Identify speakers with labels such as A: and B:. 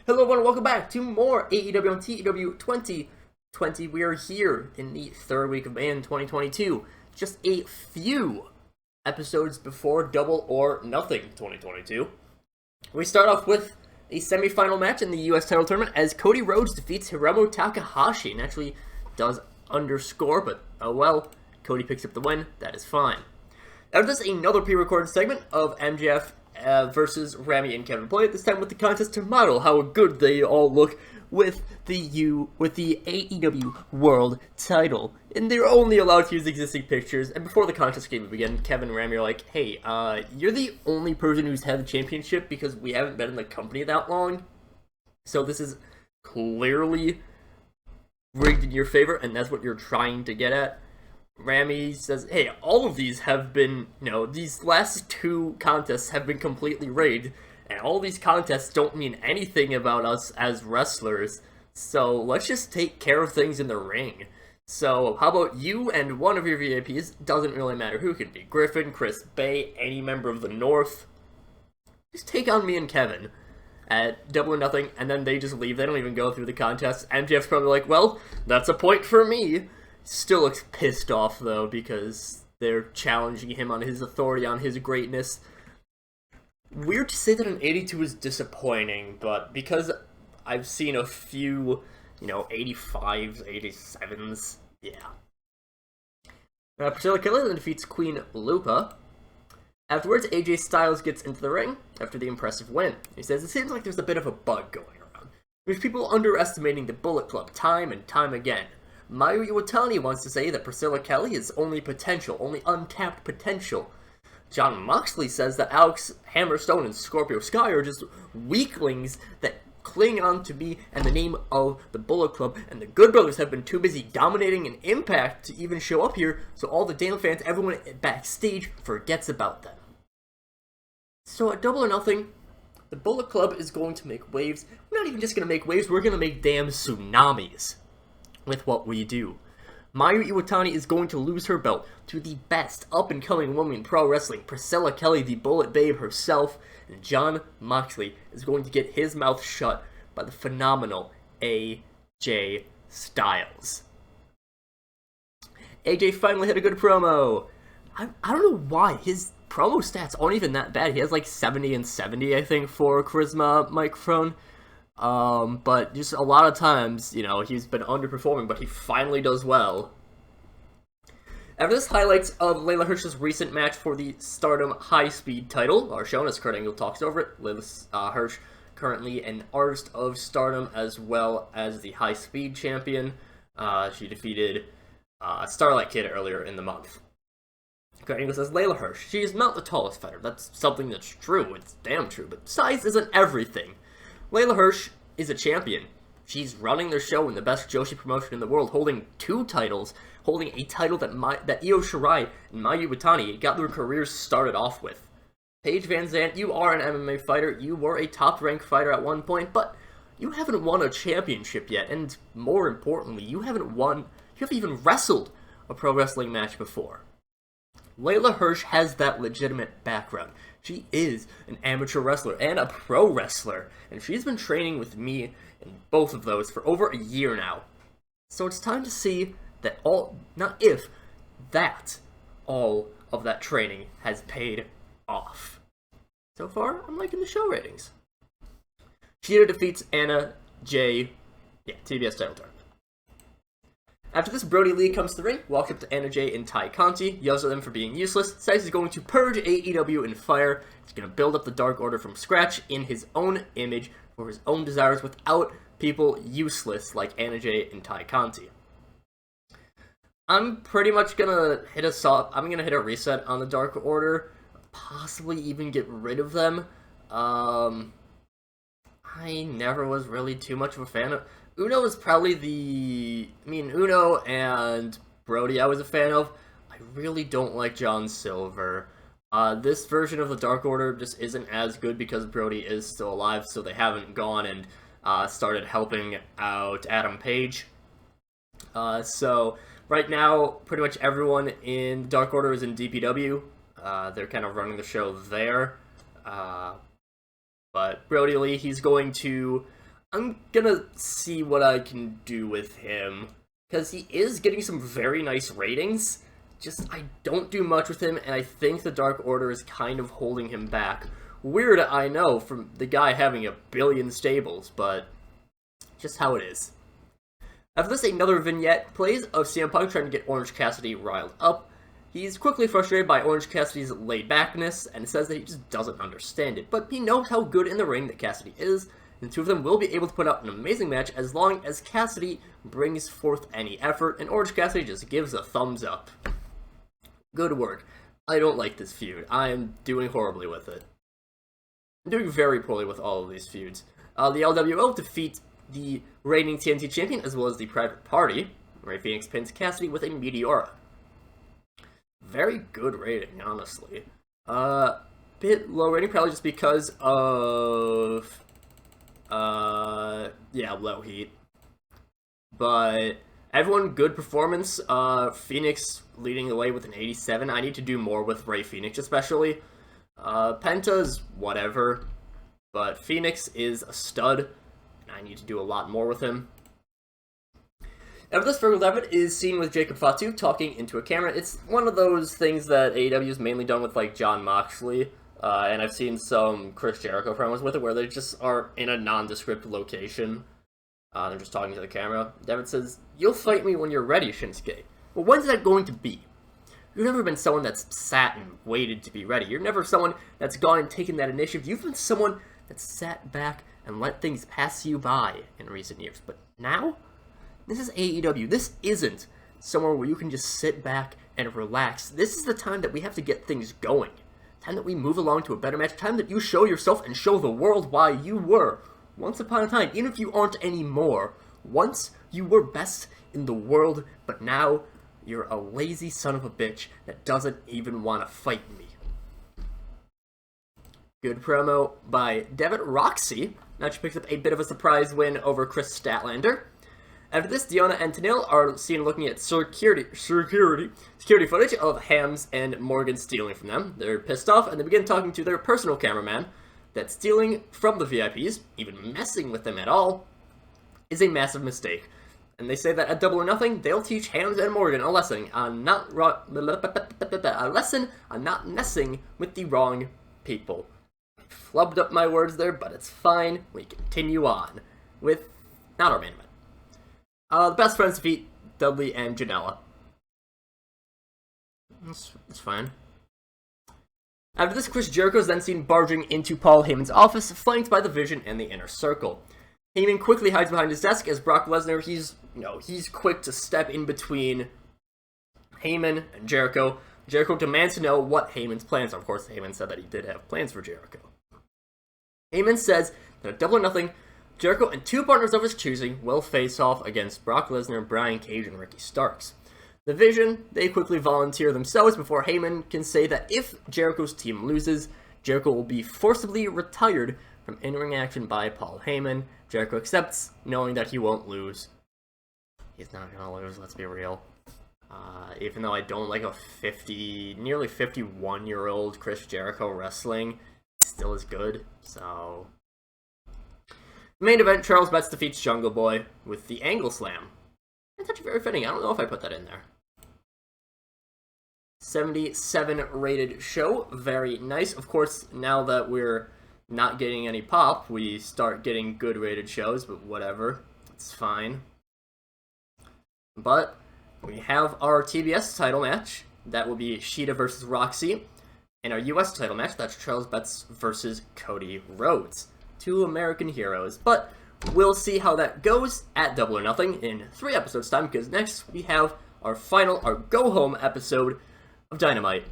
A: Hello everyone, and welcome back to more AEW on TEW 2020. We are here in the third week of May in 2022. Just a few episodes before Double or Nothing 2022. We start off with a semifinal match in the US title tournament as Cody Rhodes defeats Hiromu Takahashi. And actually does underscore, but oh well, Cody picks up the win. That is fine. Now just another pre-recorded segment of MJF versus Rami and Kevin Play, this time with the contest to model how good they all look with the AEW World title. And they're only allowed to use existing pictures, and before the contest game began, Kevin and Rami are like, hey, you're the only person who's had the championship because we haven't been in the company that long, so this is clearly rigged in your favor, and that's what you're trying to get at. Rami says, hey, all of these have been, these last two contests have been completely rigged, and all these contests don't mean anything about us as wrestlers, so let's just take care of things in the ring. So, how about you and one of your VIPs, doesn't really matter who, it could be Griffin, Chris Bay, any member of the North, just take on me and Kevin at Double or Nothing, and then they just leave. They don't even go through the contest. MJF's probably like, well, that's a point for me. Still looks pissed off, though, because they're challenging him on his authority, on his greatness. Weird to say that an 82 is disappointing, but because I've seen a few, 85s, 87s, yeah. Priscilla Kelly then defeats Queen Lupa. Afterwards, AJ Styles gets into the ring after the impressive win. He says, it seems like there's a bit of a bug going around. There's people underestimating the Bullet Club time and time again. Mayu Iwatani wants to say that Priscilla Kelly is only potential, only untapped potential. John Moxley says that Alex Hammerstone and Scorpio Sky are just weaklings that cling on to me and the name of the Bullet Club, and the Good Brothers have been too busy dominating an Impact to even show up here, so all the damn fans, everyone backstage, forgets about them. So at Double or Nothing, the Bullet Club is going to make waves. We're not even just going to make waves, we're going to make damn tsunamis with what we do. Mayu Iwatani is going to lose her belt to the best up-and-coming woman in pro wrestling, Priscilla Kelly, the Bullet Babe herself, and John Moxley is going to get his mouth shut by the phenomenal AJ Styles. AJ finally had a good promo. I don't know why. His promo stats aren't even that bad. He has like 70 and 70, I think, for Charisma Microphone. But just a lot of times, he's been underperforming, but he finally does well. After this, highlights of Layla Hirsch's recent match for the Stardom High Speed title are shown as Kurt Angle talks over it. Layla Hirsch, currently an Artist of Stardom, as well as the High Speed champion. She defeated Starlight Kid earlier in the month. Kurt Angle says, Layla Hirsch, she is not the tallest fighter. That's something that's true. It's damn true, but size isn't everything. Layla Hirsch is a champion. She's running their show in the best Joshi promotion in the world, holding two titles, holding a title that Io Shirai and Mayu Iwatani got their careers started off with. Paige Van Zandt, you are an MMA fighter. You were a top-ranked fighter at one point, but you haven't won a championship yet, and more importantly, you haven't even wrestled a pro wrestling match before. Layla Hirsch has that legitimate background. She is an amateur wrestler and a pro wrestler, and she's been training with me in both of those for over a year now. So it's time to see that all of that training has paid off. So far, I'm liking the show ratings. Cheetah defeats Anna Jay, TBS title turn. After this, Brodie Lee comes to the ring, walks up to Anna Jay and Ty Conti, yells at them for being useless, says he's going to purge AEW in fire. He's going to build up the Dark Order from scratch in his own image for his own desires without people useless like Anna Jay and Ty Conti. I'm pretty much going to hit a reset on the Dark Order, possibly even get rid of them. I never was really too much of a fan of... Uno is probably Uno and Brodie I was a fan of. I really don't like John Silver. This version of the Dark Order just isn't as good because Brodie is still alive, so they haven't gone and started helping out Adam Page. So right now, pretty much everyone in Dark Order is in DPW. They're kind of running the show there. But Brodie Lee, he's going to I'm gonna see what I can do with him, because he is getting some very nice ratings. Just, I don't do much with him, and I think the Dark Order is kind of holding him back. Weird, I know, from the guy having a billion stables, but just how it is. After this, another vignette plays of CM Punk trying to get Orange Cassidy riled up. He's quickly frustrated by Orange Cassidy's laid-backness, and says that he just doesn't understand it, but he knows how good in the ring that Cassidy is, and the two of them will be able to put out an amazing match as long as Cassidy brings forth any effort, and Orange Cassidy just gives a thumbs up. Good work. I don't like this feud. I am doing horribly with it. I'm doing very poorly with all of these feuds. The LWO defeat the reigning TNT champion as well as the Private Party. Rey Fenix pins Cassidy with a Meteora. Very good rating, honestly. Bit low rating, probably just because of yeah, low heat. But everyone, good performance. Phoenix leading the way with an 87. I need to do more with Rey Fenix, especially. Penta's whatever, but Phoenix is a stud, and I need to do a lot more with him. After this, Virgil Devitt is seen with Jacob Fatu talking into a camera. It's one of those things that AEW has mainly done with, like, Jon Moxley. And I've seen some Chris Jericho promos with it where they just are in a nondescript location. They're just talking to the camera. Devitt says, "You'll fight me when you're ready, Shinsuke." Well, when's that going to be? You've never been someone that's sat and waited to be ready. You're never someone that's gone and taken that initiative. You've been someone that's sat back and let things pass you by in recent years. But now, this is AEW. This isn't somewhere where you can just sit back and relax. This is the time that we have to get things going. Time that we move along to a better match. Time that you show yourself and show the world why you were, once upon a time, even if you aren't anymore, once you were best in the world, but now you're a lazy son of a bitch that doesn't even want to fight me. Good promo by Devitt. Roxy now she picks up a bit of a surprise win over Chris Statlander. After this, Deonna and Tenille are seen looking at security footage of Hams and Morgan stealing from them. They're pissed off, and they begin talking to their personal cameraman that stealing from the VIPs, even messing with them at all, is a massive mistake. And they say that at Double or Nothing, they'll teach Hams and Morgan a lesson on not messing with the wrong people. I flubbed up my words there, but it's fine. We continue on with not our main event. The best friends defeat Dudley and Janela. That's fine. After this, Chris Jericho is then seen barging into Paul Heyman's office, flanked by the Vision and the Inner Circle. Heyman quickly hides behind his desk as Brock Lesnar, he's quick to step in between Heyman and Jericho. Jericho demands to know what Heyman's plans are. Of course, Heyman said that he did have plans for Jericho. Heyman says that at Double or Nothing, Jericho and two partners of his choosing will face off against Brock Lesnar, Brian Cage, and Ricky Starks. The Vision, they quickly volunteer themselves before Heyman can say that if Jericho's team loses, Jericho will be forcibly retired from in-ring action by Paul Heyman. Jericho accepts, knowing that he won't lose. He's not gonna lose, let's be real. Even though I don't like a nearly 51-year-old Chris Jericho wrestling, he still is good, so... Main event, Charles Betts defeats Jungle Boy with the Angle Slam. That's actually very fitting. I don't know if I put that in there. 77 rated show. Very nice. Of course, now that we're not getting any pop, we start getting good rated shows, but whatever. It's fine. But we have our TBS title match. That will be Shida versus Roxy. And our US title match, that's Charles Betts versus Cody Rhodes. Two American heroes, but we'll see how that goes at Double or Nothing in 3 episodes time, because next we have our go-home episode of Dynamite.